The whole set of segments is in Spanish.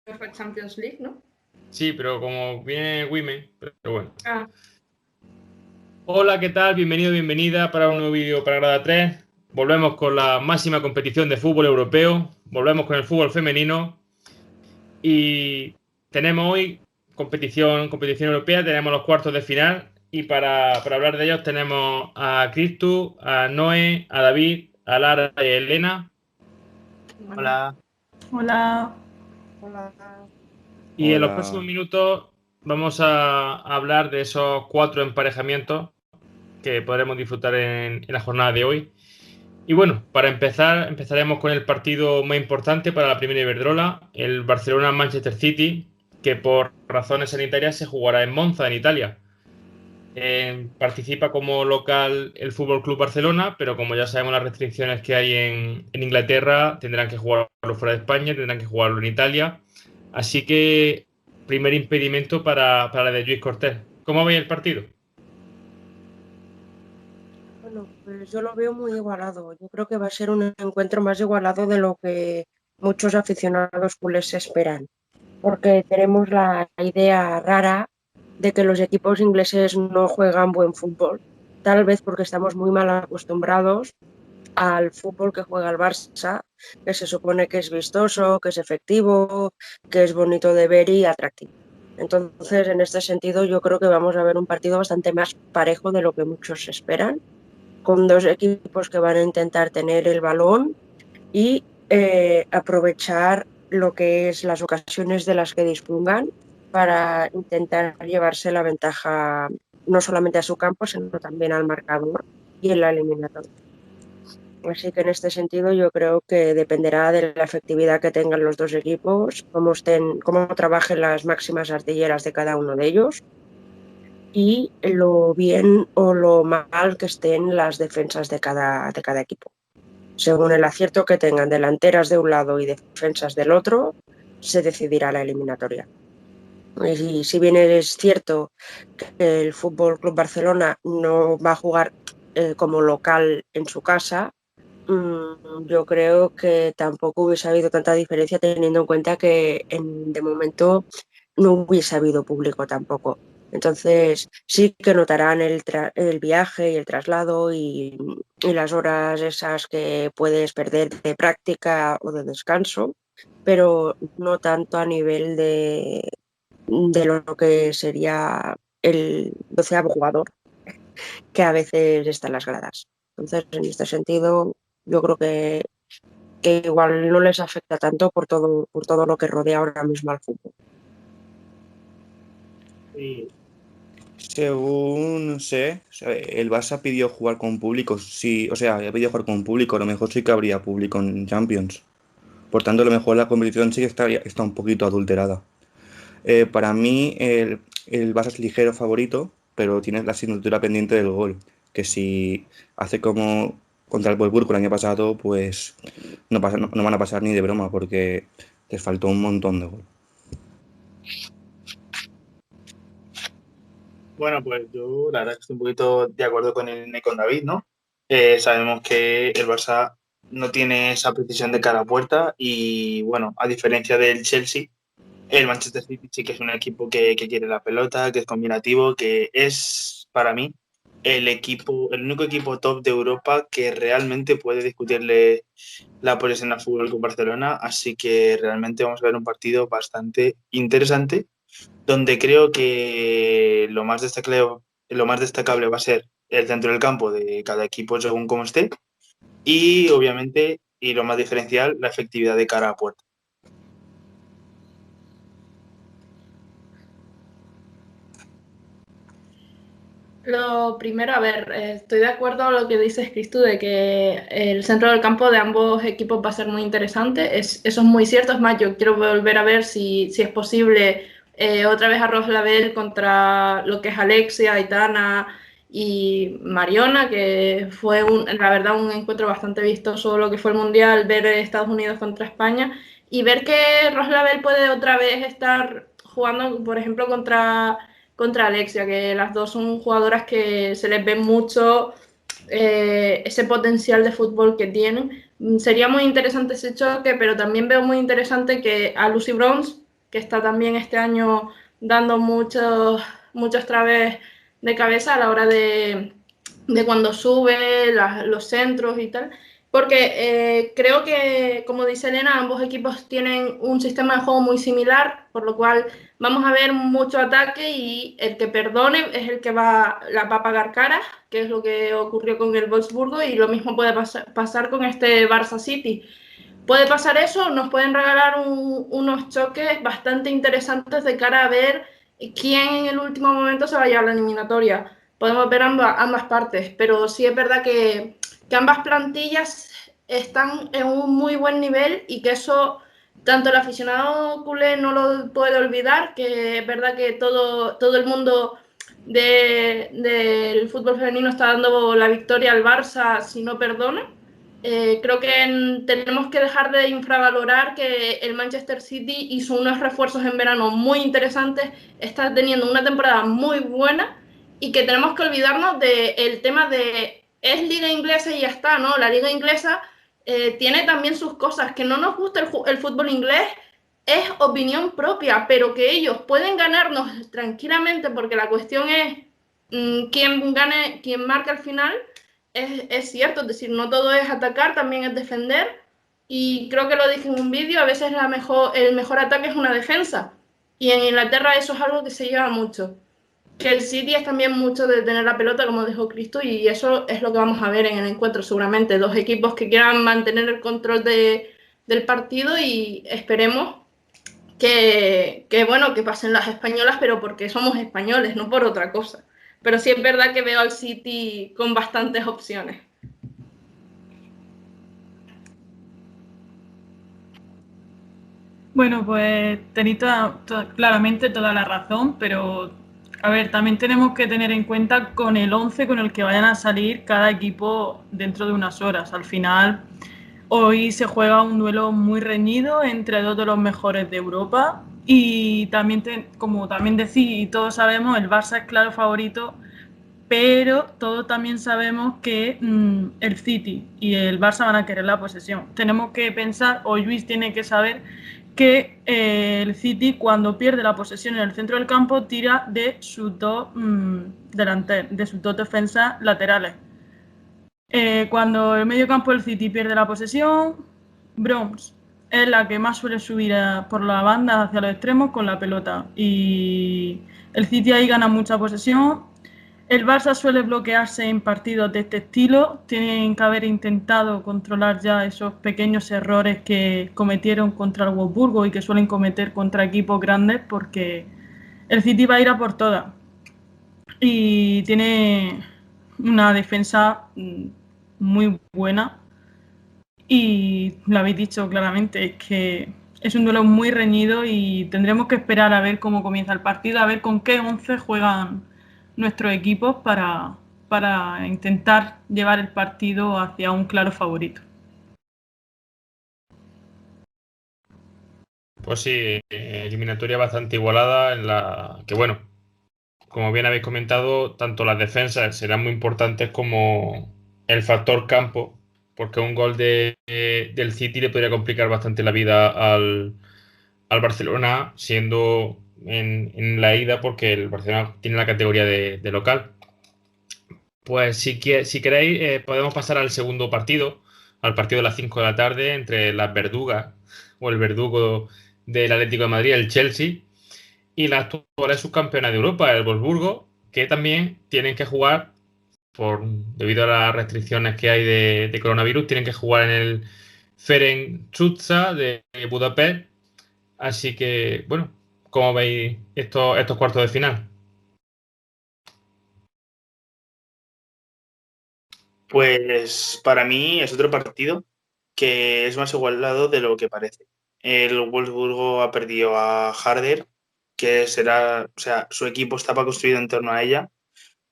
UEFA Champions League, ¿no? Sí, pero como viene Women, pero bueno. Ah, Hola, ¿qué tal? Bienvenido, bienvenida para un nuevo vídeo para Grada 3. Volvemos con la máxima competición de fútbol europeo. Volvemos con el fútbol femenino. Y tenemos hoy competición europea, tenemos los cuartos de final. Y para hablar de ellos tenemos a Cristu, a Noé, a David, a Lara y a Elena. bueno. Hola. Hola. Hola. Y en los Hola. próximos minutos vamos a hablar de esos 4 emparejamientos que podremos disfrutar en la jornada de hoy. Y bueno, para empezar, empezaremos con el partido más importante para la primera Iberdrola, el Barcelona-Manchester City, que por razones sanitarias se jugará en Monza, en Italia. Participa como local el Fútbol Club Barcelona, pero como ya sabemos las restricciones que hay en Inglaterra, tendrán que jugarlo fuera de España, tendrán que jugarlo en Italia. Así que, primer impedimento para la de Lluís Cortés. ¿Cómo veis el partido? Bueno, pues yo lo veo muy igualado. Yo creo que va a ser un encuentro más igualado de lo que muchos aficionados culés esperan, porque tenemos la idea rara de que los equipos ingleses no juegan buen fútbol, tal vez porque estamos muy mal acostumbrados al fútbol que juega el Barça, que se supone que es vistoso, que es efectivo, que es bonito de ver y atractivo. Entonces, en este sentido, yo creo que vamos a ver un partido bastante más parejo de lo que muchos esperan, con dos equipos que van a intentar tener el balón y aprovechar lo que es las ocasiones de las que dispongan para intentar llevarse la ventaja no solamente a su campo, sino también al marcador y en la eliminatoria. Así que en este sentido yo creo que dependerá de la efectividad que tengan los dos equipos, cómo trabajen las máximas artilleras de cada uno de ellos y lo bien o lo mal que estén las defensas de cada equipo. Según el acierto que tengan delanteras de un lado y defensas del otro, se decidirá la eliminatoria. Y si bien es cierto que el Fútbol Club Barcelona no va a jugar como local en su casa, yo creo que tampoco hubiese habido tanta diferencia teniendo en cuenta que de momento no hubiese habido público tampoco. Entonces sí que notarán el viaje y el traslado y las horas esas que puedes perder de práctica o de descanso, pero no tanto a nivel de lo que sería el 12º jugador, que a veces está en las gradas. Entonces, en este sentido, yo creo que igual no les afecta tanto por todo lo que rodea ahora mismo al fútbol. Sí. Según sé, o sea, el Barça pidió jugar con público, sí, o sea, había pedido jugar con público, a lo mejor sí que habría público en Champions. Por tanto, a lo mejor la competición sí que está un poquito adulterada. Para mí, el Barça es ligero favorito, pero tiene la asignatura pendiente del gol, que si hace como contra el Wolfsburgo el año pasado, pues no van a pasar ni de broma, porque les faltó un montón de gol. Bueno, pues yo la verdad que estoy un poquito de acuerdo con David, ¿no? Sabemos que el Barça no tiene esa precisión de cara a puerta y, bueno, a diferencia del Chelsea, el Manchester City sí que es un equipo que quiere la pelota, que es combinativo, que es, para mí, el único equipo top de Europa que realmente puede discutirle la posición al Fútbol Club Barcelona, así que realmente vamos a ver un partido bastante interesante donde creo que lo más destacable va a ser el centro del campo de cada equipo según cómo esté y obviamente, y lo más diferencial, la efectividad de cara a puerta. Lo primero, a ver, estoy de acuerdo con lo que dices, Cristo, de que el centro del campo de ambos equipos va a ser muy interesante. Eso es muy cierto. Es más, yo quiero volver a ver si es posible otra vez a Lavelle contra lo que es Alexia, Aitana y Mariona, que fue, la verdad, un encuentro bastante vistoso, lo que fue el Mundial, ver Estados Unidos contra España y ver que Lavelle puede otra vez estar jugando, por ejemplo, contra Alexia, que las dos son jugadoras que se les ve mucho ese potencial de fútbol que tienen. Sería muy interesante ese choque, pero también veo muy interesante que a Lucy Bronze que está también este año dando muchos traves de cabeza a la hora de cuando sube, los centros y tal. Porque creo que, como dice Elena, ambos equipos tienen un sistema de juego muy similar, por lo cual vamos a ver mucho ataque y el que perdone es el que la va a pagar cara, que es lo que ocurrió con el Wolfsburgo, y lo mismo puede pasar con este Barça City. Puede pasar eso, nos pueden regalar unos choques bastante interesantes de cara a ver quién en el último momento se va a llevar la eliminatoria. Podemos ver ambas partes, pero sí es verdad que ambas plantillas están en un muy buen nivel y que eso tanto el aficionado culé no lo puede olvidar, que es verdad que todo el mundo del fútbol femenino está dando la victoria al Barça si no perdona. Creo que tenemos que dejar de infravalorar que el Manchester City hizo unos refuerzos en verano muy interesantes, está teniendo una temporada muy buena y que tenemos que olvidarnos del tema de es liga inglesa y ya está, ¿no? La liga inglesa tiene también sus cosas, que no nos gusta el fútbol inglés es opinión propia, pero que ellos pueden ganarnos tranquilamente porque la cuestión es quién marca al final. Es cierto, es decir, no todo es atacar, también es defender. Y creo que lo dije en un vídeo, a veces el mejor ataque es una defensa. Y en Inglaterra eso es algo que se lleva mucho. Que el City es también mucho de tener la pelota, como dijo Cristo, y eso es lo que vamos a ver en el encuentro seguramente. Dos equipos que quieran mantener el control del partido y esperemos bueno, que pasen las españolas, pero porque somos españoles, no por otra cosa. Pero sí es verdad que veo al City con bastantes opciones. Bueno, pues tenéis claramente toda la razón, pero a ver, también tenemos que tener en cuenta con el 11 con el que vayan a salir cada equipo dentro de unas horas. Al final, hoy se juega un duelo muy reñido entre dos de los mejores de Europa y también, como también decís y todos sabemos, el Barça es claro favorito, pero todos también sabemos que el City y el Barça van a querer la posesión. Tenemos que pensar, o Luis tiene que saber, que el City cuando pierde la posesión en el centro del campo tira de sus dos de sus dos defensas laterales. Cuando el medio campo del City pierde la posesión, Brooms es la que más suele subir por la banda hacia los extremos con la pelota y el City ahí gana mucha posesión. El Barça suele bloquearse en partidos de este estilo, tienen que haber intentado controlar ya esos pequeños errores que cometieron contra el Wolfsburgo y que suelen cometer contra equipos grandes porque el City va a ir a por todas y tiene una defensa muy buena y lo habéis dicho claramente, que es un duelo muy reñido y tendremos que esperar a ver cómo comienza el partido, a ver con qué 11 juegan nuestros equipos para intentar llevar el partido hacia un claro favorito. Pues sí, eliminatoria bastante igualada en la que, bueno, como bien habéis comentado, tanto las defensas serán muy importantes como el factor campo, porque un gol del City le podría complicar bastante la vida al Barcelona, siendo en la ida, porque el Barcelona tiene la categoría de local. Pues si queréis, podemos pasar al segundo partido, al partido de las 5 de la tarde entre las verdugas o el verdugo del Atlético de Madrid, el Chelsea, y las actuales subcampeonas de Europa, el Wolfsburgo, que también tienen que jugar, debido a las restricciones que hay de coronavirus, tienen que jugar en el Ferencváros de Budapest. Así que, bueno, ¿cómo veis estos cuartos de final? Pues para mí es otro partido que es más igualado de lo que parece. El Wolfsburgo ha perdido a Harder, que será, o sea, su equipo estaba construido en torno a ella,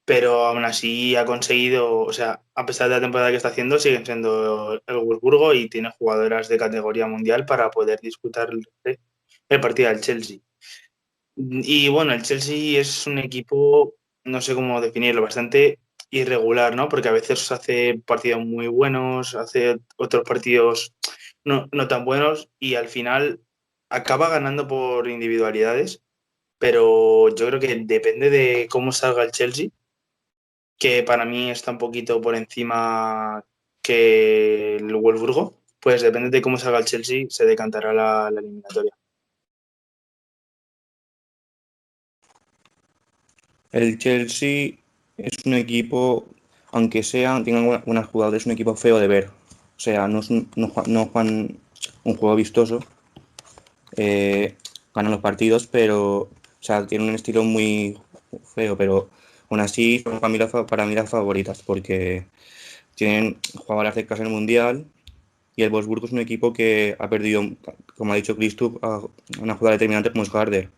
pero aún así ha conseguido, o sea, a pesar de la temporada que está haciendo, siguen siendo el Wolfsburgo y tiene jugadoras de categoría mundial para poder disputar el partido del Chelsea. Y bueno, el Chelsea es un equipo, no sé cómo definirlo, bastante irregular, ¿no? Porque a veces hace partidos muy buenos, hace otros partidos no tan buenos y al final acaba ganando por individualidades, pero yo creo que depende de cómo salga el Chelsea, que para mí está un poquito por encima que el Wolfsburgo, pues depende de cómo salga el Chelsea, se decantará la eliminatoria. El Chelsea es un equipo, aunque tengan buenas jugadores, es un equipo feo de ver. O sea, no juegan un juego vistoso. Ganan los partidos, pero, o sea, tienen un estilo muy feo, pero aún así son para mí las favoritas, porque tienen jugadoras de clase en el Mundial, y el Wolfsburgo es un equipo que ha perdido, como ha dicho Christoph, a una jugada determinante como es Harder.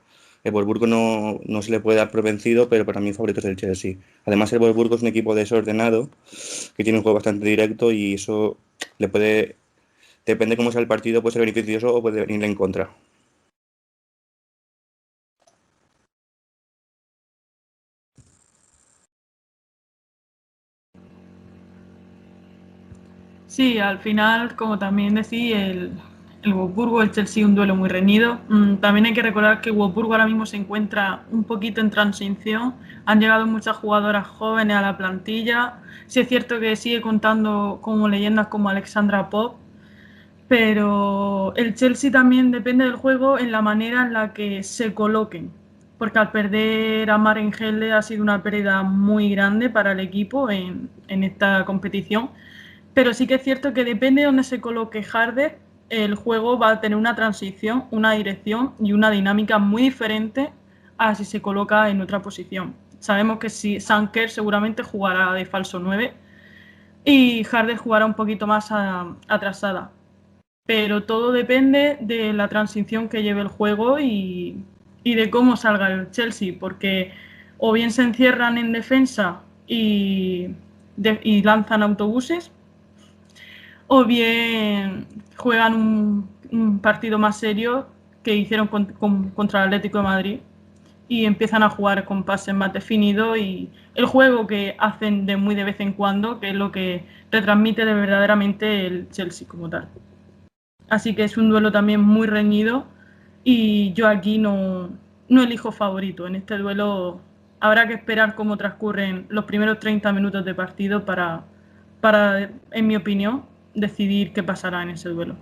El Wolfsburgo no se le puede dar por vencido, pero para mí el favorito es el Chelsea. Además, el Wolfsburgo es un equipo desordenado, que tiene un juego bastante directo, y eso depende cómo sea el partido, puede ser beneficioso o puede venirle en contra. Sí, al final, como también decía, el Wolfsburgo, el Chelsea, un duelo muy reñido. También hay que recordar que Wolfsburgo ahora mismo se encuentra un poquito en transición. Han llegado muchas jugadoras jóvenes a la plantilla. Sí es cierto que sigue contando como leyendas como Alexandra Popp, pero el Chelsea también depende del juego en la manera en la que se coloquen, porque al perder a Maren Helle ha sido una pérdida muy grande para el equipo en esta competición. Pero sí que es cierto que depende de dónde se coloque Harder, el juego va a tener una transición, una dirección y una dinámica muy diferente a si se coloca en otra posición. Sabemos que si Sanker seguramente jugará de falso 9 y Harder jugará un poquito más atrasada. Pero todo depende de la transición que lleve el juego y de cómo salga el Chelsea, porque o bien se encierran en defensa y lanzan autobuses, o bien juegan un partido más serio que hicieron contra el Atlético de Madrid y empiezan a jugar con pases más definidos y el juego que hacen de muy de vez en cuando, que es lo que retransmite de verdaderamente el Chelsea como tal. Así que es un duelo también muy reñido y yo aquí no elijo favorito. En este duelo habrá que esperar cómo transcurren los primeros 30 minutos de partido para, en mi opinión, decidir qué pasará en ese duelo.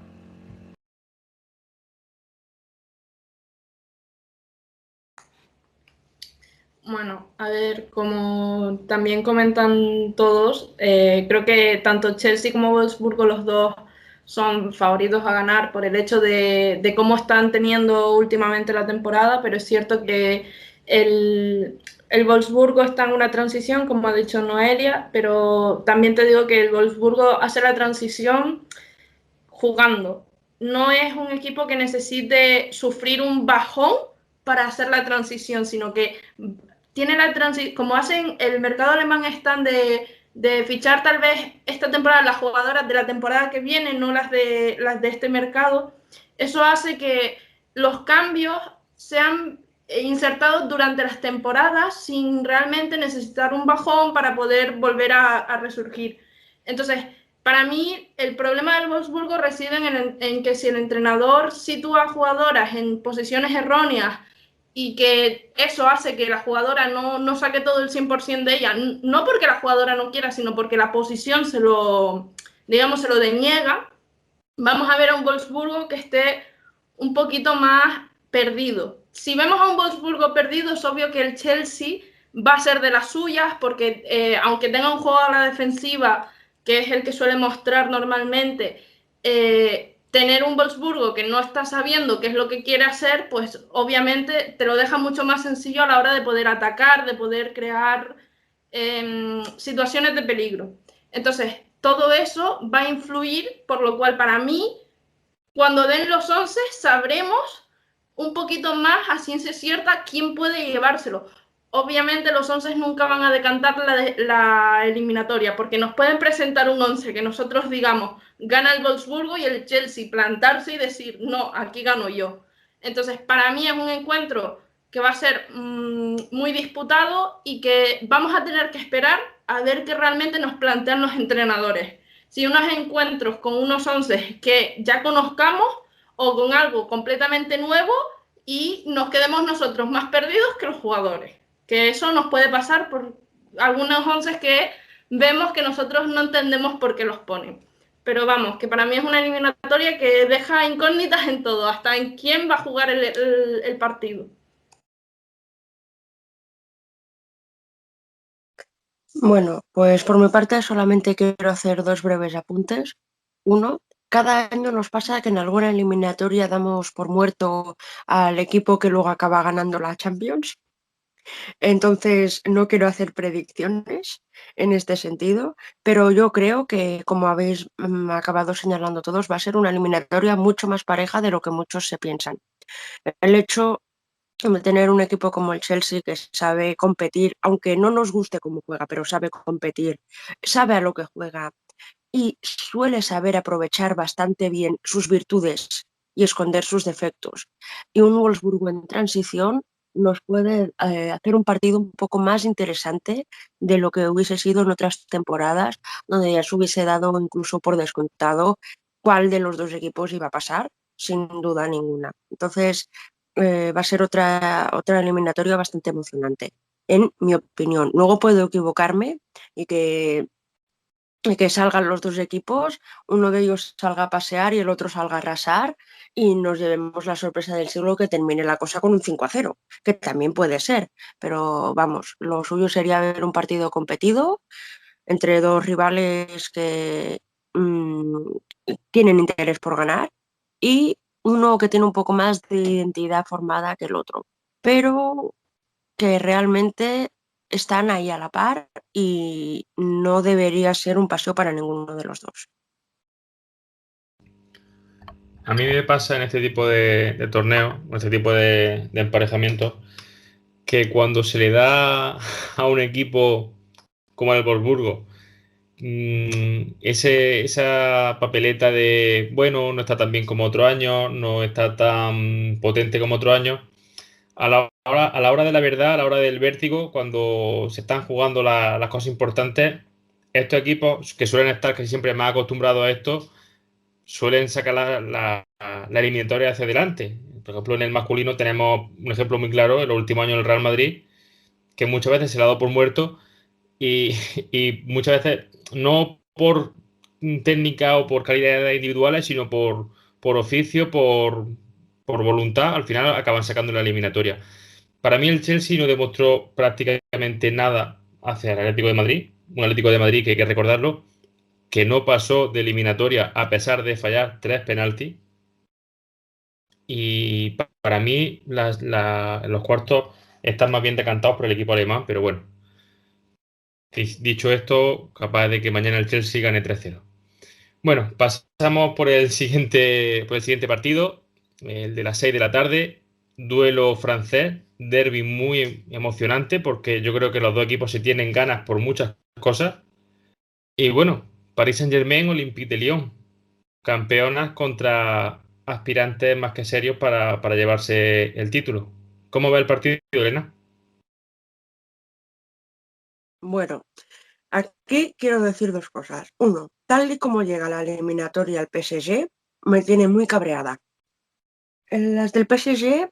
Bueno, a ver, como también comentan todos, creo que tanto Chelsea como Wolfsburgo, los dos son favoritos a ganar por el hecho de cómo están teniendo últimamente la temporada, pero es cierto que el Wolfsburgo está en una transición, como ha dicho Noelia, pero también te digo que el Wolfsburgo hace la transición jugando. No es un equipo que necesite sufrir un bajón para hacer la transición, sino que tiene la transición, como hacen el mercado alemán, están de fichar tal vez esta temporada las jugadoras de la temporada que viene, no las de este mercado. Eso hace que los cambios sean insertados durante las temporadas sin realmente necesitar un bajón para poder volver a resurgir. Entonces, para mí, el problema del Wolfsburgo reside en que si el entrenador sitúa jugadoras en posiciones erróneas y que eso hace que la jugadora no saque todo el 100% de ella, no porque la jugadora no quiera, sino porque la posición se lo deniega, vamos a ver a un Wolfsburgo que esté un poquito más perdido. Si vemos a un Wolfsburgo perdido, es obvio que el Chelsea va a ser de las suyas, porque aunque tenga un juego a la defensiva, que es el que suele mostrar normalmente, tener un Wolfsburgo que no está sabiendo qué es lo que quiere hacer, pues obviamente te lo deja mucho más sencillo a la hora de poder atacar, de poder crear situaciones de peligro. Entonces, todo eso va a influir, por lo cual para mí, cuando den los 11, sabremos un poquito más a ciencia cierta quién puede llevárselo. Obviamente los 11 nunca van a decantar la eliminatoria, porque nos pueden presentar un 11 que nosotros digamos gana el Wolfsburgo y el Chelsea plantarse y decir no, aquí gano yo. Entonces para mí es un encuentro que va a ser muy disputado y que vamos a tener que esperar a ver qué realmente nos plantean los entrenadores. Si unos encuentros con unos 11 que ya conozcamos o con algo completamente nuevo y nos quedemos nosotros más perdidos que los jugadores. Que eso nos puede pasar por algunos 11 que vemos que nosotros no entendemos por qué los ponen. Pero vamos, que para mí es una eliminatoria que deja incógnitas en todo, hasta en quién va a jugar el partido. Bueno, pues por mi parte solamente quiero hacer 2 breves apuntes. Uno, cada año nos pasa que en alguna eliminatoria damos por muerto al equipo que luego acaba ganando la Champions. Entonces, no quiero hacer predicciones en este sentido, pero yo creo que, como habéis acabado señalando todos, va a ser una eliminatoria mucho más pareja de lo que muchos se piensan. El hecho de tener un equipo como el Chelsea que sabe competir, aunque no nos guste cómo juega, pero sabe competir, sabe a lo que juega y suele saber aprovechar bastante bien sus virtudes y esconder sus defectos. Y un Wolfsburgo en transición nos puede hacer un partido un poco más interesante de lo que hubiese sido en otras temporadas, donde ya se hubiese dado incluso por descontado cuál de los dos equipos iba a pasar, sin duda ninguna. Entonces, va a ser otra eliminatoria bastante emocionante, en mi opinión. Luego puedo equivocarme y que salgan los dos equipos, uno de ellos salga a pasear y el otro salga a arrasar y nos llevemos la sorpresa del siglo que termine la cosa con un 5-0, que también puede ser, pero vamos, lo suyo sería ver un partido competido entre dos rivales que tienen interés por ganar y uno que tiene un poco más de identidad formada que el otro, pero que realmente están ahí a la par y no debería ser un paseo para ninguno de los dos. A mí me pasa en este tipo de torneos, en este tipo de emparejamientos, que cuando se le da a un equipo como el Wolfsburgo esa papeleta de, bueno, no está tan bien como otro año, no está tan potente como otro año, a la hora de la verdad, a la hora del vértigo, cuando se están jugando las cosas importantes, estos equipos que suelen estar casi siempre más acostumbrados a esto, suelen sacar la eliminatoria hacia adelante. Por ejemplo, en el masculino tenemos un ejemplo muy claro, en los últimos años el Real Madrid, que muchas veces se le ha dado por muerto y, y muchas veces no por técnica o por calidades individuales, sino por oficio, por voluntad, al final acaban sacando la eliminatoria. Para mí el Chelsea no demostró prácticamente nada hacia el Atlético de Madrid, un Atlético de Madrid que hay que recordarlo, que no pasó de eliminatoria a pesar de fallar 3 penaltis. Y para mí los cuartos están más bien decantados por el equipo alemán, pero bueno, dicho esto, capaz de que mañana el Chelsea gane 3-0. Bueno, pasamos por el siguiente partido, el de las 6 de la tarde, duelo francés, derbi muy emocionante porque yo creo que los dos equipos se tienen ganas por muchas cosas. Y bueno, Paris Saint-Germain, Olympique de Lyon, campeonas contra aspirantes más que serios para llevarse el título. ¿Cómo va el partido, Elena? Bueno, aquí quiero decir 2 cosas. Uno, tal y como llega la eliminatoria al PSG, me tiene muy cabreada. Las del PSG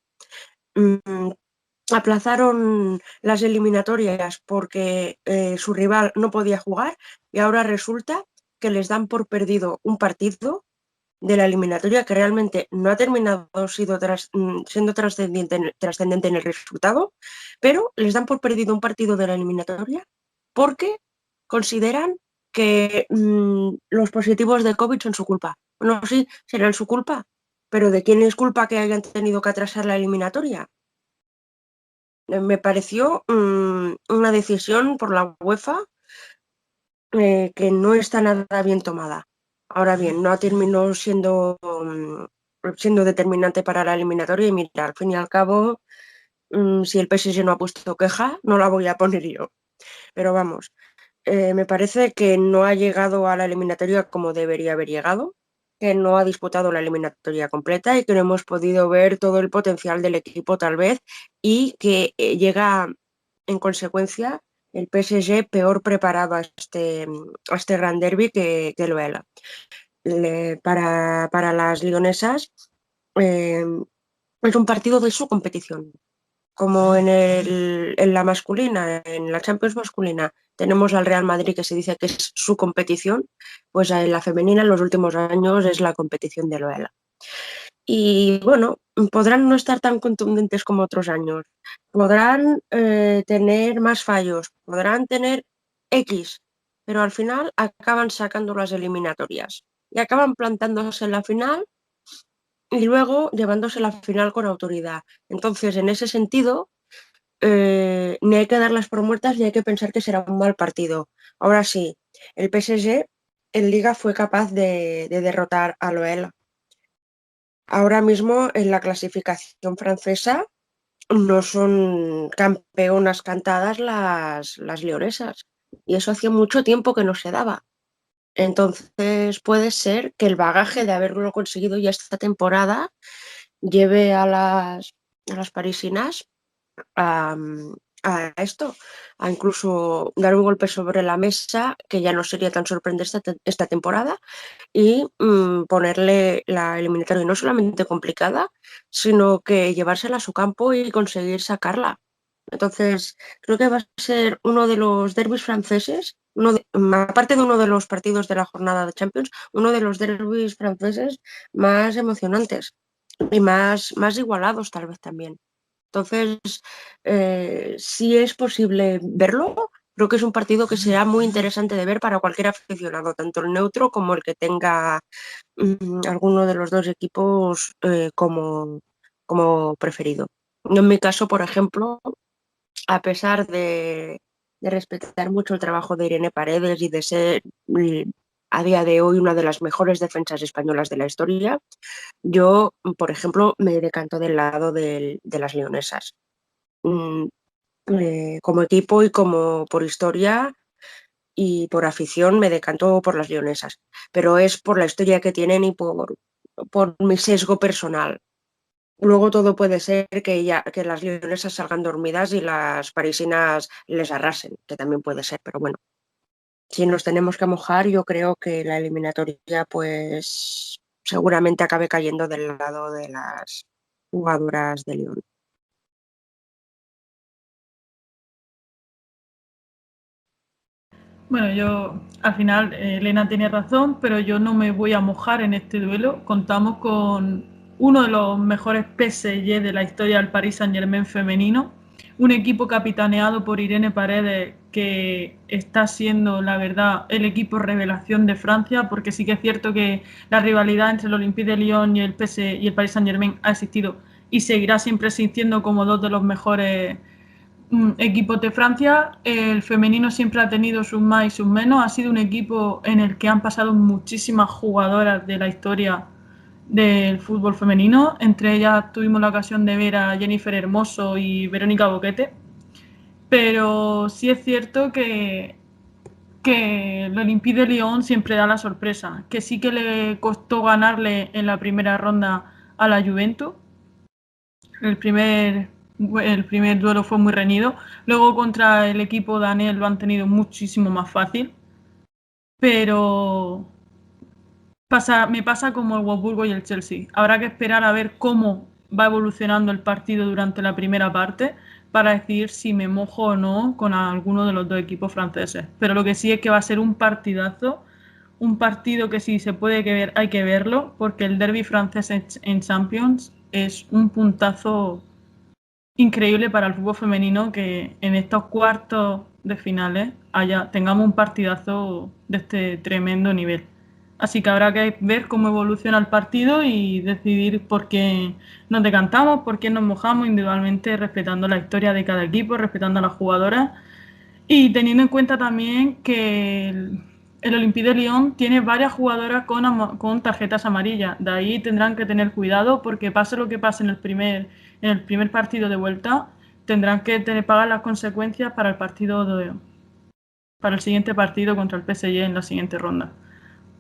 aplazaron las eliminatorias porque su rival no podía jugar y ahora resulta que les dan por perdido un partido de la eliminatoria que realmente no ha terminado siendo trascendente en el resultado, pero les dan por perdido un partido de la eliminatoria porque consideran que los positivos de COVID son su culpa. No, sí, serán su culpa, pero ¿de quién es culpa que hayan tenido que atrasar la eliminatoria? Me pareció una decisión por la UEFA que no está nada bien tomada. Ahora bien, no terminó siendo determinante para la eliminatoria y mira, al fin y al cabo, si el PSG no ha puesto queja, no la voy a poner yo. Pero vamos, me parece que no ha llegado a la eliminatoria como debería haber llegado, que no ha disputado la eliminatoria completa y que no hemos podido ver todo el potencial del equipo tal vez y que llega en consecuencia el PSG peor preparado a este gran derby que lo era. Para las lionesas es un partido de su competición. Como en la masculina, en la Champions masculina, tenemos al Real Madrid que se dice que es su competición, pues en la femenina en los últimos años es la competición de Loela. Y bueno, podrán no estar tan contundentes como otros años, podrán tener más fallos, podrán tener X, pero al final acaban sacando las eliminatorias y acaban plantándose en la final y luego llevándose la final con autoridad. Entonces, en ese sentido, ni hay que darlas por muertas ni hay que pensar que será un mal partido. Ahora sí, el PSG en Liga fue capaz de derrotar a Loela. Ahora mismo en la clasificación francesa no son campeonas cantadas las leonesas y eso hacía mucho tiempo que no se daba. Entonces puede ser que el bagaje de haberlo conseguido ya esta temporada lleve a las parisinas a, a esto, a incluso dar un golpe sobre la mesa que ya no sería tan sorprendente esta temporada y ponerle la eliminatoria no solamente complicada, sino que llevársela a su campo y conseguir sacarla. Entonces, creo que va a ser uno de los derbis franceses, aparte de uno de los partidos de la jornada de Champions, uno de los derbis franceses más emocionantes y más igualados tal vez también. Entonces, sí es posible verlo. Creo que es un partido que será muy interesante de ver para cualquier aficionado, tanto el neutro como el que tenga alguno de los dos equipos como preferido. En mi caso, por ejemplo, a pesar de respetar mucho el trabajo de Irene Paredes y de ser a día de hoy una de las mejores defensas españolas de la historia, yo, por ejemplo, me decanto del lado de las leonesas. Mm, Como equipo y como por historia y por afición me decanto por las leonesas, pero es por la historia que tienen y por mi sesgo personal. Luego todo puede ser que las leonesas salgan dormidas y las parisinas les arrasen, que también puede ser, pero bueno, si nos tenemos que mojar, yo creo que la eliminatoria pues seguramente acabe cayendo del lado de las jugadoras de León. Bueno, yo al final Elena tiene razón, pero yo no me voy a mojar en este duelo. Contamos con uno de los mejores PSG de la historia del Paris Saint-Germain femenino, un equipo capitaneado por Irene Paredes que está siendo, la verdad, el equipo revelación de Francia, porque sí que es cierto que la rivalidad entre el Olympique de Lyon y el PSG y el Paris Saint-Germain ha existido y seguirá siempre existiendo como dos de los mejores equipos de Francia. El femenino siempre ha tenido sus más y sus menos. Ha sido un equipo en el que han pasado muchísimas jugadoras de la historia del fútbol femenino. Entre ellas tuvimos la ocasión de ver a Jennifer Hermoso y Verónica Boquete. Pero sí es cierto que el Olympique de Lyon siempre da la sorpresa. Que sí que le costó ganarle en la primera ronda a la Juventus. El primer duelo fue muy reñido. Luego contra el equipo danés lo han tenido muchísimo más fácil. Pero me pasa como el Wolfsburgo y el Chelsea. Habrá que esperar a ver cómo va evolucionando el partido durante la primera parte para decidir si me mojo o no con alguno de los dos equipos franceses. Pero lo que sí es que va a ser un partidazo, un partido que si se puede ver hay que verlo, porque el derby francés en Champions es un puntazo increíble para el fútbol femenino, que en estos cuartos de finales tengamos un partidazo de este tremendo nivel. Así que habrá que ver cómo evoluciona el partido y decidir por qué nos decantamos, por qué nos mojamos, individualmente respetando la historia de cada equipo, respetando a las jugadoras y teniendo en cuenta también que el Olympique de Lyon tiene varias jugadoras con tarjetas amarillas. De ahí tendrán que tener cuidado porque pase lo que pase en el primer partido de vuelta, tendrán que pagar las consecuencias para el siguiente partido contra el PSG en la siguiente ronda.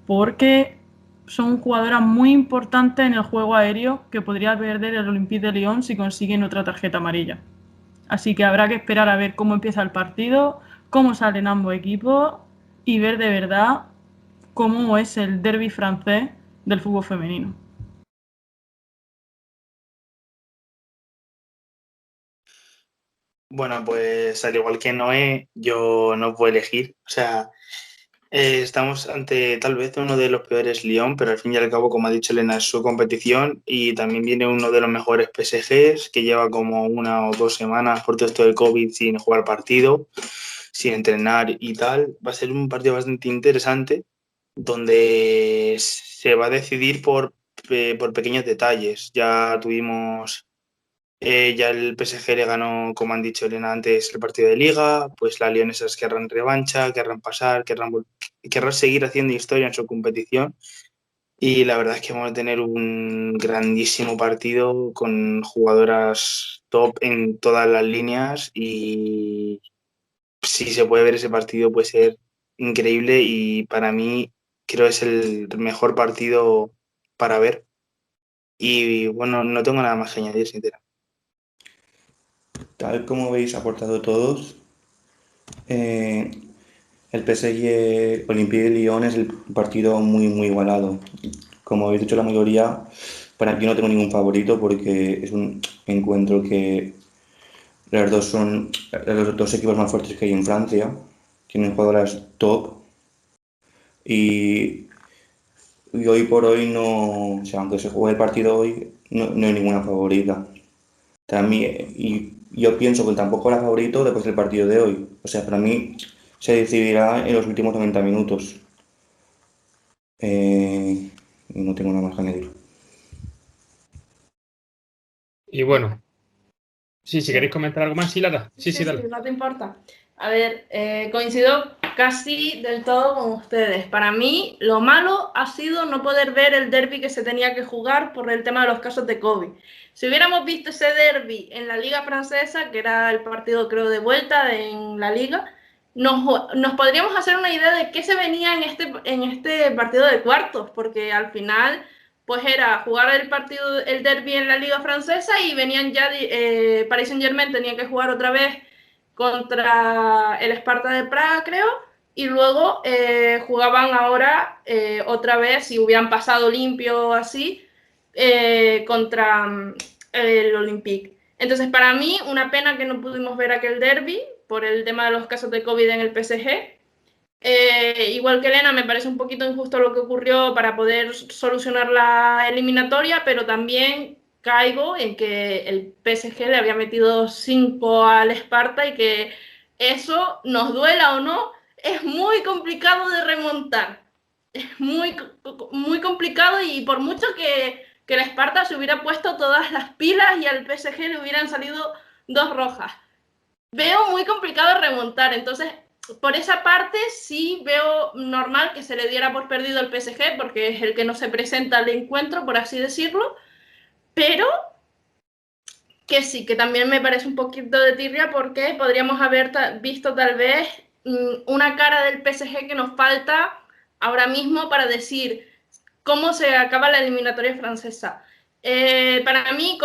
Porque son jugadoras muy importantes en el juego aéreo que podría perder el Olympique de Lyon si consiguen otra tarjeta amarilla. Así que habrá que esperar a ver cómo empieza el partido, cómo salen ambos equipos y ver de verdad cómo es el derbi francés del fútbol femenino. Bueno, pues al igual que Noé, yo no puedo elegir. O sea, estamos ante tal vez uno de los peores Lyon, pero al fin y al cabo, como ha dicho Elena, es su competición y también viene uno de los mejores PSGs que lleva como 1 o 2 semanas por todo esto del COVID sin jugar partido, sin entrenar y tal. Va a ser un partido bastante interesante donde se va a decidir por pequeños detalles. Ya el PSG le ganó, como han dicho Elena antes, el partido de Liga, pues las leonesas querrán revancha, querrán pasar, querrán seguir haciendo historia en su competición y la verdad es que vamos a tener un grandísimo partido con jugadoras top en todas las líneas y si se puede ver ese partido puede ser increíble y para mí creo que es el mejor partido para ver y bueno, no tengo nada más que añadir, sinceramente. Tal como habéis aportado todos, eh, el PSG Olympique de Lyon es el partido muy igualado. Como habéis dicho la mayoría, para mí no tengo ningún favorito porque es un encuentro que los dos son los dos equipos más fuertes que hay en Francia. Tienen jugadoras top y, y hoy por hoy no, o sea, aunque se juegue el partido hoy, no hay ninguna favorita. También, y yo pienso que tampoco era favorito después del partido de hoy. O sea, para mí se decidirá en los últimos 90 minutos. Y no tengo nada más que añadir. Y bueno, sí, si queréis comentar algo más, sí, Lara. Sí, dale. No te importa. A ver, coincido casi del todo con ustedes. Para mí, lo malo ha sido no poder ver el derbi que se tenía que jugar por el tema de los casos de COVID. Si hubiéramos visto ese derbi en la Liga Francesa, que era el partido, creo, de vuelta en la Liga, nos podríamos hacer una idea de qué se venía en este partido de cuartos, porque al final pues era jugar el derbi en la Liga Francesa y venían ya, Paris Saint-Germain tenía que jugar otra vez contra el Sparta de Praga, creo, y luego jugaban ahora otra vez, si hubieran pasado limpio así, contra el Olympique. Entonces, para mí, una pena que no pudimos ver aquel derbi por el tema de los casos de COVID en el PSG. Igual que Elena, me parece un poquito injusto lo que ocurrió para poder solucionar la eliminatoria, pero también caigo en que el PSG le había metido 5 al Sparta y que eso, nos duela o no, es muy complicado de remontar. Es muy complicado y por mucho que el Sparta se hubiera puesto todas las pilas y al PSG le hubieran salido 2 rojas. Veo muy complicado remontar, entonces por esa parte sí veo normal que se le diera por perdido el PSG porque es el que no se presenta al encuentro, por así decirlo, pero que sí, que también me parece un poquito de tirria porque podríamos haber visto tal vez una cara del PSG que nos falta ahora mismo para decir cómo se acaba la eliminatoria francesa. Para mí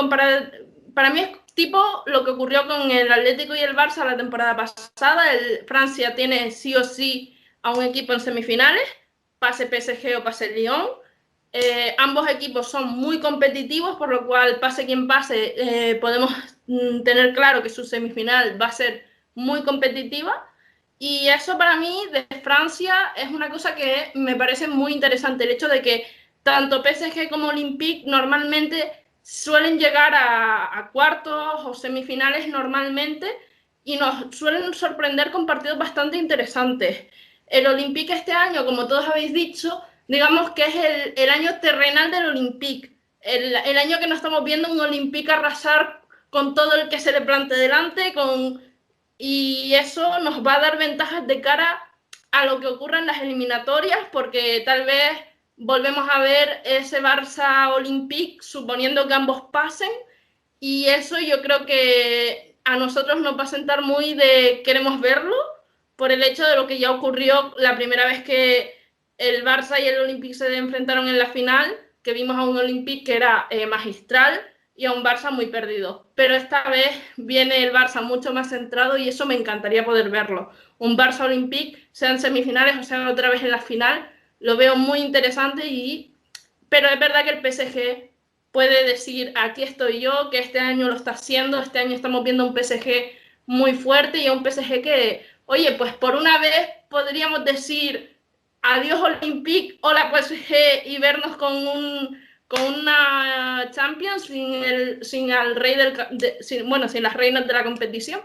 es tipo lo que ocurrió con el Atlético y el Barça la temporada pasada. Francia tiene sí o sí a un equipo en semifinales, pase PSG o pase Lyon. Ambos equipos son muy competitivos, por lo cual pase quien pase, podemos tener claro que su semifinal va a ser muy competitiva. Y eso para mí de Francia es una cosa que me parece muy interesante, el hecho de que tanto PSG como Olympique normalmente suelen llegar a cuartos o semifinales normalmente y nos suelen sorprender con partidos bastante interesantes. El Olympique este año, como todos habéis dicho, digamos que es el año terrenal del Olympique, el año que nos estamos viendo un Olympique arrasar con todo el que se le plante delante, y eso nos va a dar ventajas de cara a lo que ocurra en las eliminatorias, porque tal vez volvemos a ver ese Barça Olympique suponiendo que ambos pasen, y eso yo creo que a nosotros nos va a sentar muy de queremos verlo, por el hecho de lo que ya ocurrió la primera vez que el Barça y el Olympique se enfrentaron en la final, que vimos a un Olympique que era magistral y a un Barça muy perdido. Pero esta vez viene el Barça mucho más centrado y eso me encantaría poder verlo. Un Barça Olympique, sea en semifinales o sea otra vez en la final, lo veo muy interesante pero es verdad que el PSG puede decir, aquí estoy yo, que este año lo está haciendo, este año estamos viendo un PSG muy fuerte y a un PSG que, oye, pues por una vez podríamos decir adiós Olympique, hola PSG y vernos con una Champions sin las reinas de la competición.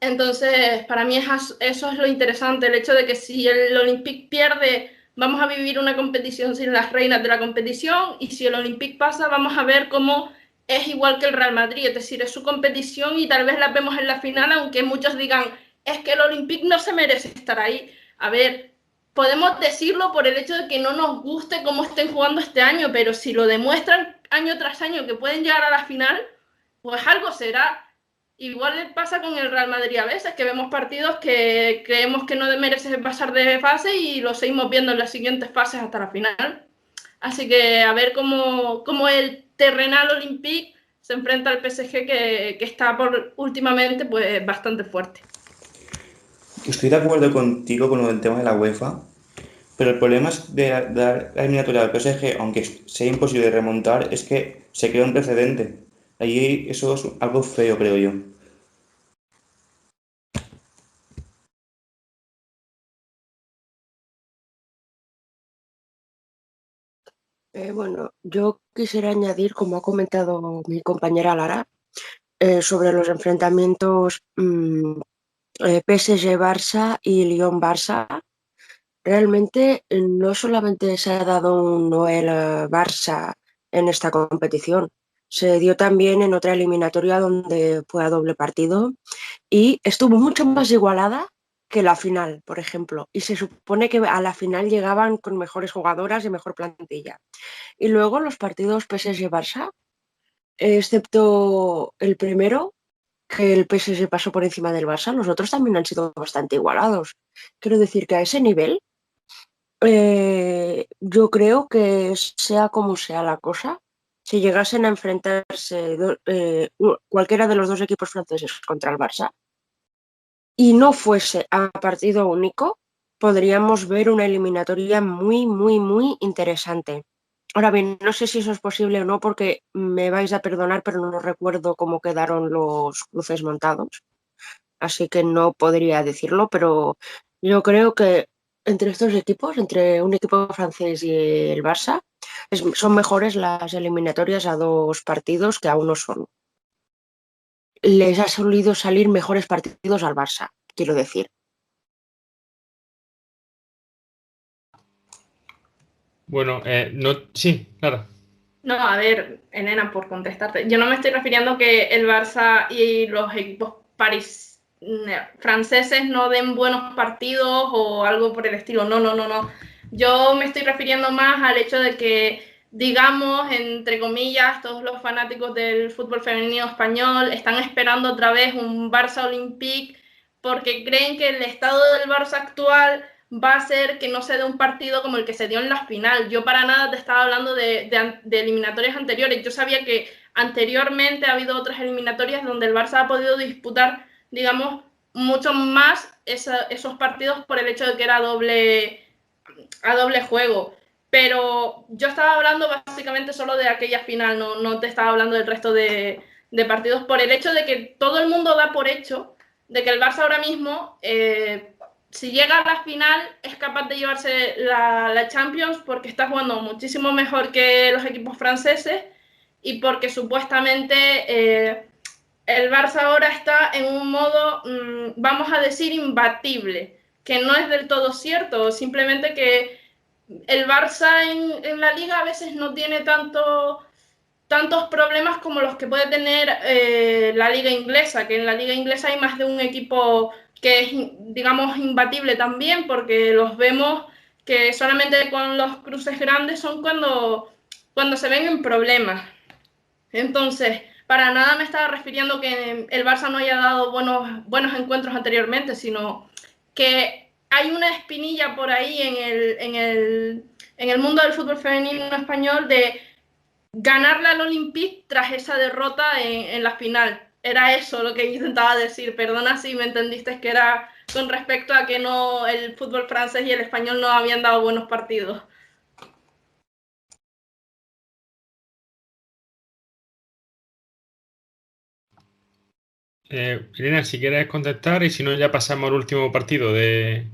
Entonces, para mí eso es lo interesante, el hecho de que si el Olympique pierde, vamos a vivir una competición sin las reinas de la competición, y si el Olympique pasa, vamos a ver cómo es igual que el Real Madrid, es decir, es su competición y tal vez la vemos en la final, aunque muchos digan, es que el Olympique no se merece estar ahí. A ver, podemos decirlo por el hecho de que no nos guste cómo estén jugando este año, pero si lo demuestran año tras año que pueden llegar a la final, pues algo será. Igual pasa con el Real Madrid a veces, que vemos partidos que creemos que no merece pasar de fase y lo seguimos viendo en las siguientes fases hasta la final. Así que a ver cómo el terrenal Olympique se enfrenta al PSG que está últimamente pues bastante fuerte. Estoy de acuerdo contigo con el tema de la UEFA, pero el problema es de dar la eliminatoria al PSG, aunque sea imposible de remontar, es que se crea un precedente. Ahí eso es algo feo, creo yo. Bueno, yo quisiera añadir, como ha comentado mi compañera Lara, sobre los enfrentamientos PSG-Barça y Lyon-Barça. Realmente no solamente se ha dado un Noel Barça en esta competición, se dio también en otra eliminatoria donde fue a doble partido y estuvo mucho más igualada que la final, por ejemplo. Y se supone que a la final llegaban con mejores jugadoras y mejor plantilla. Y luego los partidos PSG-Barça, excepto el primero, que el PSG pasó por encima del Barça, los otros también han sido bastante igualados. Quiero decir que a ese nivel, yo creo que sea como sea la cosa, si llegasen a enfrentarse cualquiera de los dos equipos franceses contra el Barça y no fuese a partido único, podríamos ver una eliminatoria muy, muy, muy interesante. Ahora bien, no sé si eso es posible o no, porque me vais a perdonar, pero no recuerdo cómo quedaron los cruces montados, así que no podría decirlo, pero yo creo que entre estos equipos, entre un equipo francés y el Barça, son mejores las eliminatorias a dos partidos que a uno solo. Les ha solido salir mejores partidos al Barça, quiero decir. Bueno, no, sí, claro. No, a ver, Elena, por contestarte, yo no me estoy refiriendo que el Barça y los equipos franceses no den buenos partidos o algo por el estilo. No, no, no, no. Yo me estoy refiriendo más al hecho de que, digamos, entre comillas, todos los fanáticos del fútbol femenino español están esperando otra vez un Barça Olympique porque creen que el estado del Barça actual va a ser que no se dé un partido como el que se dio en la final. Yo para nada te estaba hablando de eliminatorias anteriores. Yo sabía que anteriormente ha habido otras eliminatorias donde el Barça ha podido disputar, digamos, mucho más esos partidos por el hecho de que era a doble juego. Pero yo estaba hablando básicamente solo de aquella final, no te estaba hablando del resto de partidos, por el hecho de que todo el mundo da por hecho de que el Barça ahora mismo, si llega a la final, es capaz de llevarse la Champions porque está jugando muchísimo mejor que los equipos franceses y porque supuestamente el Barça ahora está en un modo, vamos a decir, imbatible, que no es del todo cierto, simplemente que el Barça en la liga a veces no tiene tantos problemas como los que puede tener la liga inglesa, que en la liga inglesa hay más de un equipo que es, digamos, imbatible también, porque los vemos que solamente con los cruces grandes son cuando se ven en problemas. Entonces, para nada me estaba refiriendo que el Barça no haya dado buenos encuentros anteriormente, sino que hay una espinilla por ahí en el mundo del fútbol femenino español de ganarle al Olympique tras esa derrota en la final. Era eso lo que intentaba decir. Perdona si me entendiste, que era con respecto a que no el fútbol francés y el español no habían dado buenos partidos. Elena, si quieres contestar y si no ya pasamos al último partido de...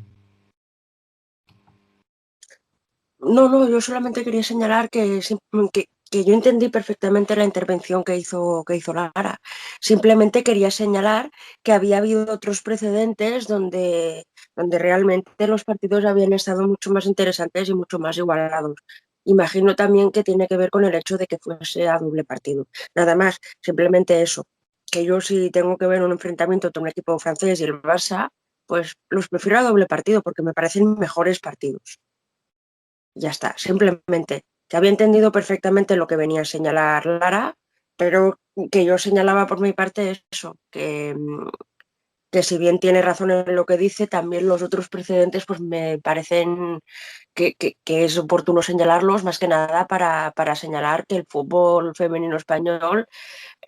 No, yo solamente quería señalar que yo entendí perfectamente la intervención que hizo Lara. Simplemente quería señalar que había habido otros precedentes donde realmente los partidos habían estado mucho más interesantes y mucho más igualados. Imagino también que tiene que ver con el hecho de que fuese a doble partido. Nada más, simplemente eso. Que yo si tengo que ver un enfrentamiento entre un equipo francés y el Barça, pues los prefiero a doble partido porque me parecen mejores partidos. Ya está, simplemente que había entendido perfectamente lo que venía a señalar Lara, pero que yo señalaba por mi parte eso, que si bien tiene razón en lo que dice, también los otros precedentes pues me parecen que es oportuno señalarlos, más que nada para señalar que el fútbol femenino español,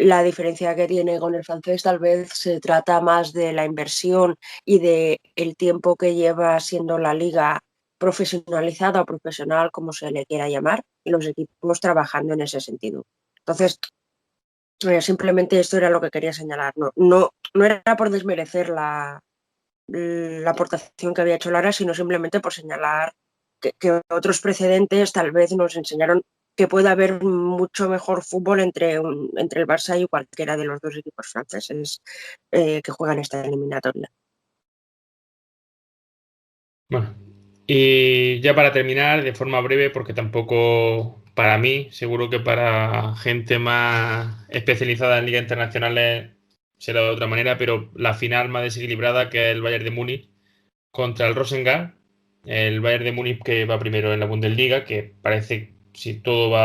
la diferencia que tiene con el francés tal vez se trata más de la inversión y de el tiempo que lleva siendo la liga profesionalizada o profesional, como se le quiera llamar, y los equipos trabajando en ese sentido. Entonces, simplemente esto era lo que quería señalar. No era por desmerecer la aportación que había hecho Lara, sino simplemente por señalar que otros precedentes tal vez nos enseñaron que puede haber mucho mejor fútbol entre el Barça y cualquiera de los dos equipos franceses que juegan esta eliminatoria. Bueno, y ya para terminar, de forma breve, porque tampoco para mí, seguro que para gente más especializada en ligas internacionales será de otra manera, pero la final más desequilibrada que es el Bayern de Múnich contra el Rosengard, el Bayern de Múnich que va primero en la Bundesliga, que parece, si todo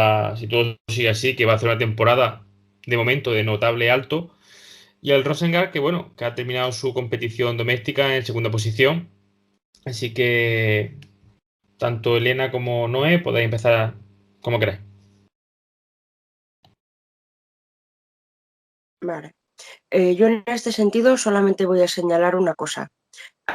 sigue así, que va a hacer una temporada de momento de notable alto, y el Rosengard que bueno, que ha terminado su competición doméstica en segunda posición, así que tanto Elena como Noé podéis empezar como queráis. Vale. Yo en este sentido solamente voy a señalar una cosa.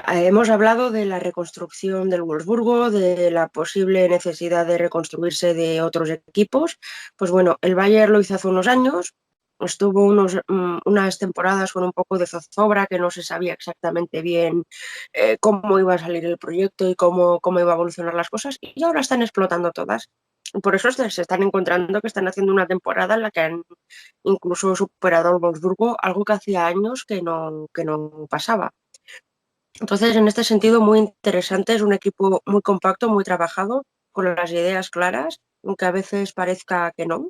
Hemos hablado de la reconstrucción del Wolfsburgo, de la posible necesidad de reconstruirse de otros equipos. Pues bueno, el Bayern lo hizo hace unos años, estuvo unas temporadas con un poco de zozobra, que no se sabía exactamente bien cómo iba a salir el proyecto y cómo iba a evolucionar las cosas, y ahora están explotando todas. Por eso se están encontrando que están haciendo una temporada en la que han incluso superado al Wolfsburgo, algo que hacía años que no pasaba. Entonces, en este sentido, muy interesante, es un equipo muy compacto, muy trabajado, con las ideas claras, aunque a veces parezca que no,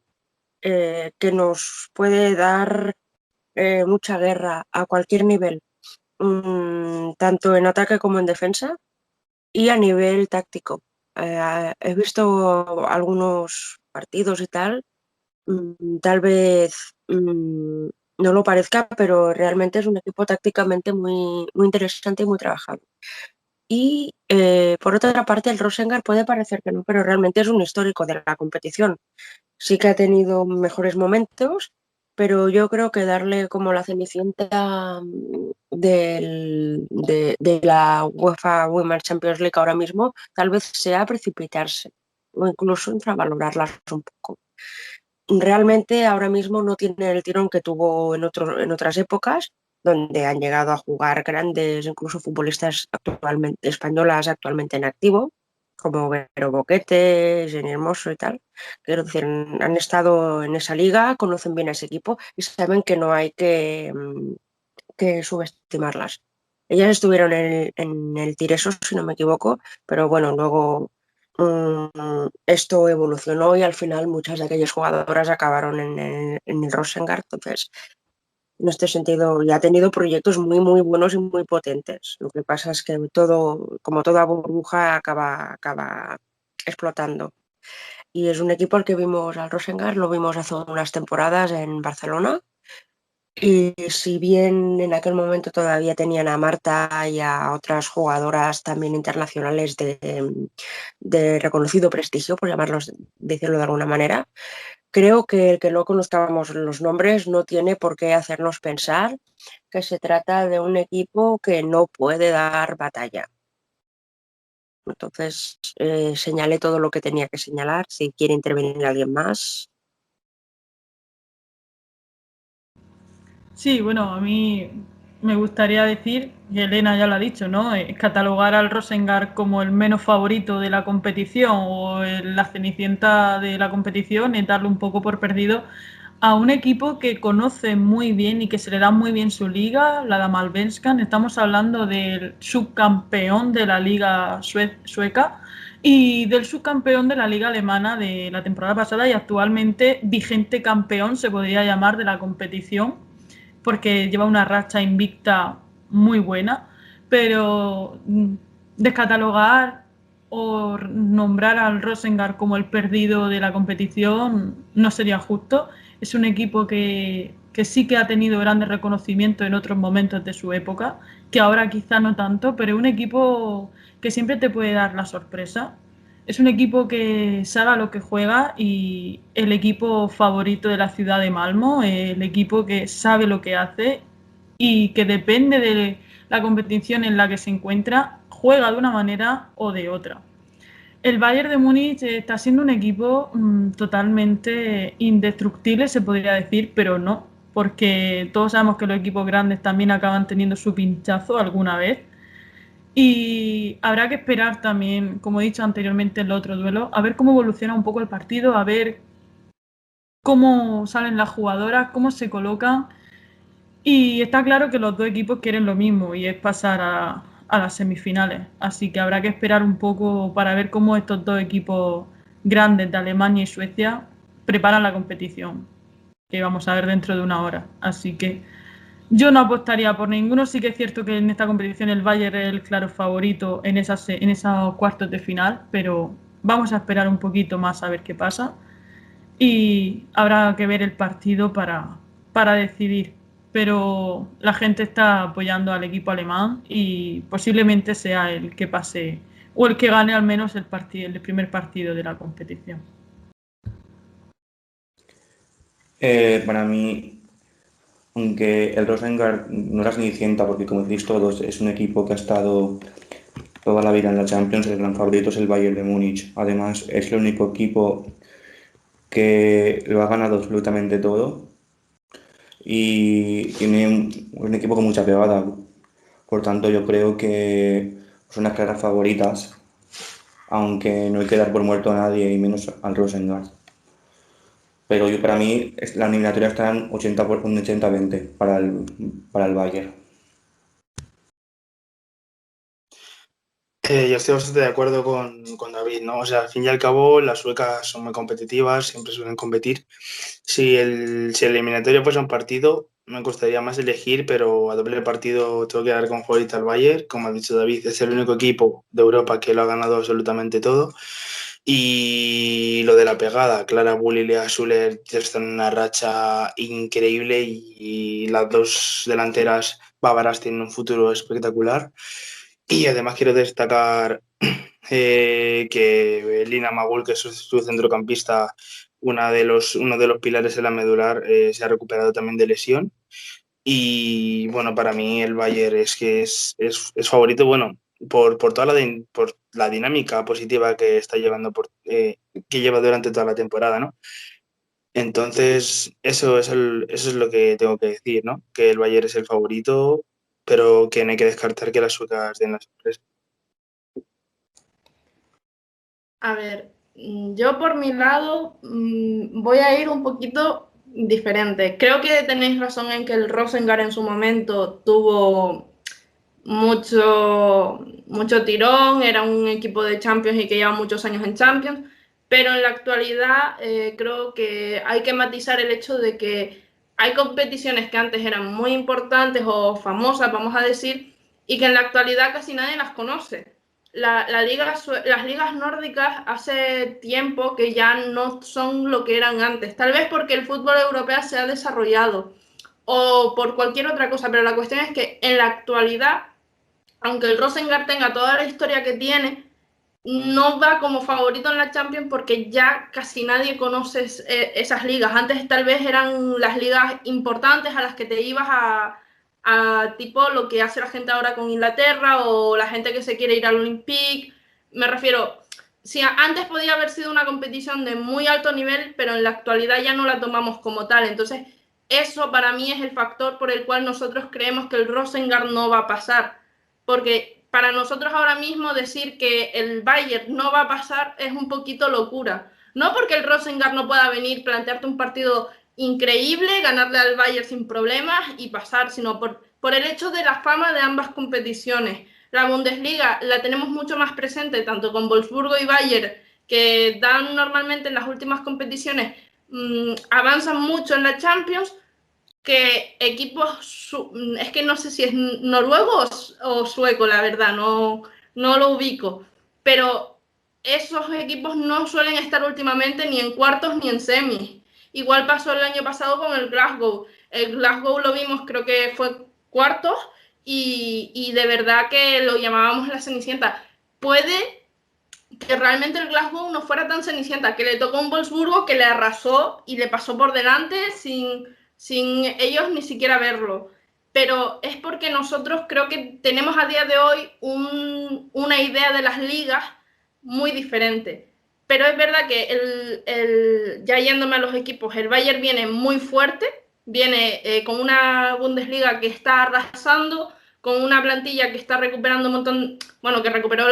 que nos puede dar mucha guerra a cualquier nivel, tanto en ataque como en defensa y a nivel táctico. He visto algunos partidos y tal vez no lo parezca, pero realmente es un equipo tácticamente muy, muy interesante y muy trabajado. Y por otra parte, el Rosengard puede parecer que no, pero realmente es un histórico de la competición. Sí que ha tenido mejores momentos, pero yo creo que darle como la cenicienta de la UEFA Women's Champions League ahora mismo, tal vez sea precipitarse o incluso infravalorarlas un poco. Realmente ahora mismo no tiene el tirón que tuvo en otras épocas, donde han llegado a jugar grandes, incluso futbolistas españolas actualmente en activo, como Vero Boquete, Jenny Hermoso y tal. Quiero decir, han estado en esa liga, conocen bien a ese equipo y saben que no hay que subestimarlas. Ellas estuvieron en el Tireso, si no me equivoco, pero bueno, luego esto evolucionó y al final muchas de aquellas jugadoras acabaron en el Rosengard. Entonces, en este sentido, ya ha tenido proyectos muy, muy buenos y muy potentes. Lo que pasa es que todo, como toda burbuja, acaba explotando. Y es un equipo al que vimos al Rosengard, lo vimos hace unas temporadas en Barcelona. Y si bien en aquel momento todavía tenían a Marta y a otras jugadoras también internacionales de reconocido prestigio, por decirlo de alguna manera, creo que el que no conozcamos los nombres no tiene por qué hacernos pensar que se trata de un equipo que no puede dar batalla. Entonces, señalé todo lo que tenía que señalar. Si quiere intervenir alguien más. Sí, bueno, a mí me gustaría decir, y Elena ya lo ha dicho, ¿no? Catalogar al Rosengard como el menos favorito de la competición o la cenicienta de la competición es darle un poco por perdido a un equipo que conoce muy bien y que se le da muy bien su liga, la Damallsvenskan. Estamos hablando del subcampeón de la liga sueca y del subcampeón de la liga alemana de la temporada pasada y actualmente vigente campeón, se podría llamar, de la competición, porque lleva una racha invicta muy buena, pero descatalogar o nombrar al Rosengard como el perdido de la competición no sería justo. Es un equipo que sí que ha tenido grandes reconocimientos en otros momentos de su época, que ahora quizá no tanto, pero es un equipo que siempre te puede dar la sorpresa. Es un equipo que sabe a lo que juega y el equipo favorito de la ciudad de Malmo, el equipo que sabe lo que hace y que depende de la competición en la que se encuentra, juega de una manera o de otra. El Bayern de Múnich está siendo un equipo totalmente indestructible, se podría decir, pero no, porque todos sabemos que los equipos grandes también acaban teniendo su pinchazo alguna vez. Y habrá que esperar también, como he dicho anteriormente en el otro duelo, a ver cómo evoluciona un poco el partido, a ver cómo salen las jugadoras, cómo se colocan. Y está claro que los dos equipos quieren lo mismo y es pasar a las semifinales. Así que habrá que esperar un poco para ver cómo estos dos equipos grandes de Alemania y Suecia preparan la competición, que vamos a ver dentro de una hora. Así que yo no apostaría por ninguno. Sí que es cierto que en esta competición el Bayern es el claro favorito en esos cuartos de final, pero vamos a esperar un poquito más a ver qué pasa y habrá que ver el partido para decidir. Pero la gente está apoyando al equipo alemán y posiblemente sea el que pase o el que gane al menos el primer partido de la competición. Para mí, aunque el Rosengard no es la cenicienta, porque como decís todos, es un equipo que ha estado toda la vida en la Champions, el gran favorito es el Bayern de Múnich. Además, es el único equipo que lo ha ganado absolutamente todo y tiene un equipo con mucha pegada. Por tanto, yo creo que son las claras favoritas, aunque no hay que dar por muerto a nadie y menos al Rosengard. Pero yo, para mí la eliminatoria está en 80 por un 80-20 para el Bayern. Yo estoy bastante de acuerdo con David, ¿no? O sea, al fin y al cabo, las suecas son muy competitivas, siempre suelen competir. Si el eliminatorio fuese un partido, me costaría más elegir, pero a doble partido tengo que dar con favorita al Bayern. Como ha dicho David, es el único equipo de Europa que lo ha ganado absolutamente todo. Y lo de la pegada, Clara Bull y Lea Schuller ya están en una racha increíble y las dos delanteras bávaras tienen un futuro espectacular. Y además quiero destacar que Lina Magul, que es su centrocampista, uno de los pilares de la medular, se ha recuperado también de lesión. Y bueno, para mí el Bayern es que es favorito, bueno, por toda por la dinámica positiva que está llevando, que lleva durante toda la temporada, ¿no? Entonces, eso es lo que tengo que decir, ¿no? Que el Bayern es el favorito, pero que no hay que descartar que las suecas den la sorpresa. A ver, yo por mi lado voy a ir un poquito diferente. Creo que tenéis razón en que el Rosengard en su momento tuvo mucho tirón, era un equipo de Champions y que lleva muchos años en Champions, pero en la actualidad creo que hay que matizar el hecho de que hay competiciones que antes eran muy importantes o famosas, vamos a decir, y que en la actualidad casi nadie las conoce. Las ligas nórdicas hace tiempo que ya no son lo que eran antes, tal vez porque el fútbol europeo se ha desarrollado o por cualquier otra cosa, pero la cuestión es que en la actualidad, aunque el Rosengard tenga toda la historia que tiene, no va como favorito en la Champions porque ya casi nadie conoce esas ligas. Antes tal vez eran las ligas importantes a las que te ibas a tipo lo que hace la gente ahora con Inglaterra o la gente que se quiere ir al Olympique. Me refiero, si antes podía haber sido una competición de muy alto nivel, pero en la actualidad ya no la tomamos como tal. Entonces, eso para mí es el factor por el cual nosotros creemos que el Rosengard no va a pasar. Porque para nosotros ahora mismo decir que el Bayern no va a pasar es un poquito locura. No porque el Rosengard no pueda venir, plantearte un partido increíble, ganarle al Bayern sin problemas y pasar, sino por el hecho de la fama de ambas competiciones. La Bundesliga la tenemos mucho más presente, tanto con Wolfsburgo y Bayern, que dan normalmente en las últimas competiciones, avanzan mucho en la Champions, que equipos, es que no sé si es noruego o sueco, la verdad, no lo ubico, pero esos equipos no suelen estar últimamente ni en cuartos ni en semis. Igual pasó el año pasado con el Glasgow. El Glasgow lo vimos, creo que fue cuartos, y de verdad que lo llamábamos la Cenicienta. Puede que realmente el Glasgow no fuera tan Cenicienta, que le tocó un Wolfsburgo que le arrasó y le pasó por delante sin ellos ni siquiera verlo. Pero es porque nosotros creo que tenemos a día de hoy una idea de las ligas muy diferente. Pero es verdad que ya yéndome a los equipos, el Bayern viene muy fuerte, viene con una Bundesliga que está arrasando, con una plantilla que está recuperando un montón, bueno, que recuperó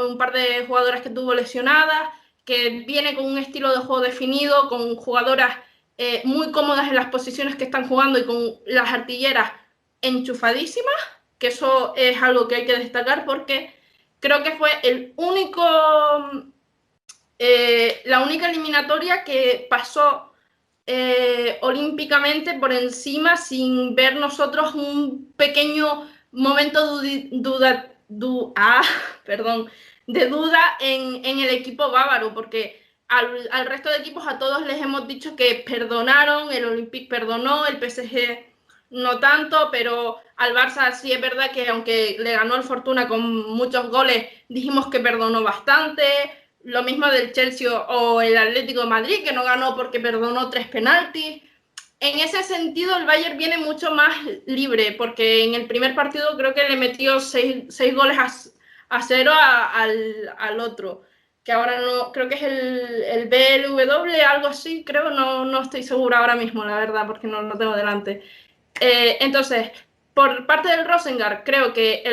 un par de jugadoras que tuvo lesionadas, que viene con un estilo de juego definido, con jugadoras muy cómodas en las posiciones que están jugando y con las artilleras enchufadísimas, que eso es algo que hay que destacar porque creo que fue la única eliminatoria que pasó olímpicamente por encima sin ver nosotros un pequeño momento de duda en el equipo bávaro, porque al resto de equipos a todos les hemos dicho que perdonaron, el Olympique perdonó, el PSG no tanto, pero al Barça sí es verdad que aunque le ganó el Fortuna con muchos goles, dijimos que perdonó bastante. Lo mismo del Chelsea o el Atlético de Madrid, que no ganó porque perdonó 3 penaltis. En ese sentido, el Bayern viene mucho más libre, porque en el primer partido creo que le metió 6 goles a 0 al otro, que ahora no, creo que es el BLW, algo así, creo, no estoy segura ahora mismo, la verdad, porque no lo tengo delante. Entonces, por parte del Rosengard, creo que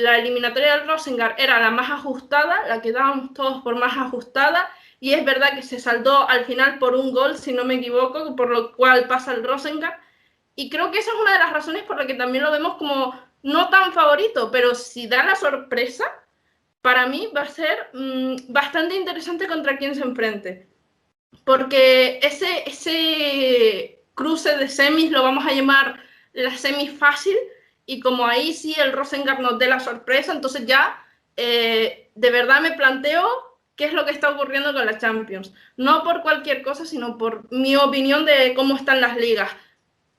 la eliminatoria del Rosengard era la más ajustada, la que dábamos todos por más ajustada, y es verdad que se saldó al final por un gol, si no me equivoco, por lo cual pasa el Rosengard, y creo que esa es una de las razones por la que también lo vemos como no tan favorito, pero si da la sorpresa, para mí va a ser bastante interesante contra quién se enfrente, porque ese cruce de semis lo vamos a llamar la semi fácil, y como ahí sí el Rosengard nos dé la sorpresa, entonces ya de verdad me planteo qué es lo que está ocurriendo con la Champions. No por cualquier cosa, sino por mi opinión de cómo están las ligas.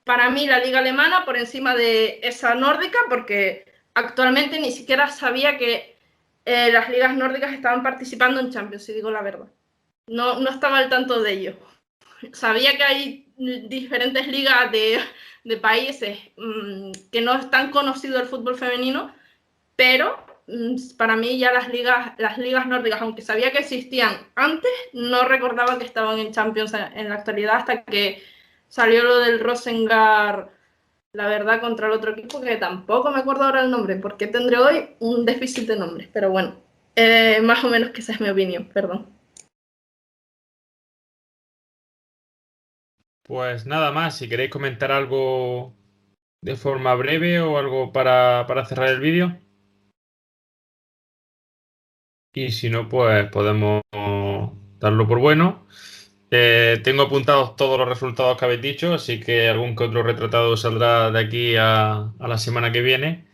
Para mí la liga alemana por encima de esa nórdica, porque actualmente ni siquiera sabía que las ligas nórdicas estaban participando en Champions, si digo la verdad. No estaba al tanto de ello. Sabía que hay diferentes ligas de países que no es tan conocido el fútbol femenino, pero para mí ya las ligas nórdicas, aunque sabía que existían antes, no recordaba que estaban en Champions en la actualidad hasta que salió lo del Rosengard, la verdad, contra el otro equipo, que tampoco me acuerdo ahora el nombre, porque tendré hoy un déficit de nombres, pero bueno, más o menos que esa es mi opinión, perdón. Pues nada más, si queréis comentar algo de forma breve o algo para cerrar el vídeo. Y si no, pues podemos darlo por bueno. Tengo apuntados todos los resultados que habéis dicho, así que algún que otro retratado saldrá de aquí a la semana que viene.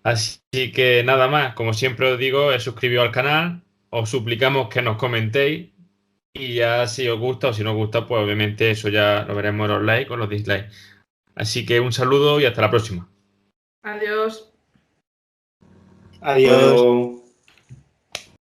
Así que nada más, como siempre os digo, suscribíos al canal, os suplicamos que nos comentéis y ya si os gusta o si no os gusta, pues obviamente eso ya lo veremos en los likes o los dislikes. Así que un saludo y hasta la próxima. Adiós. Adiós.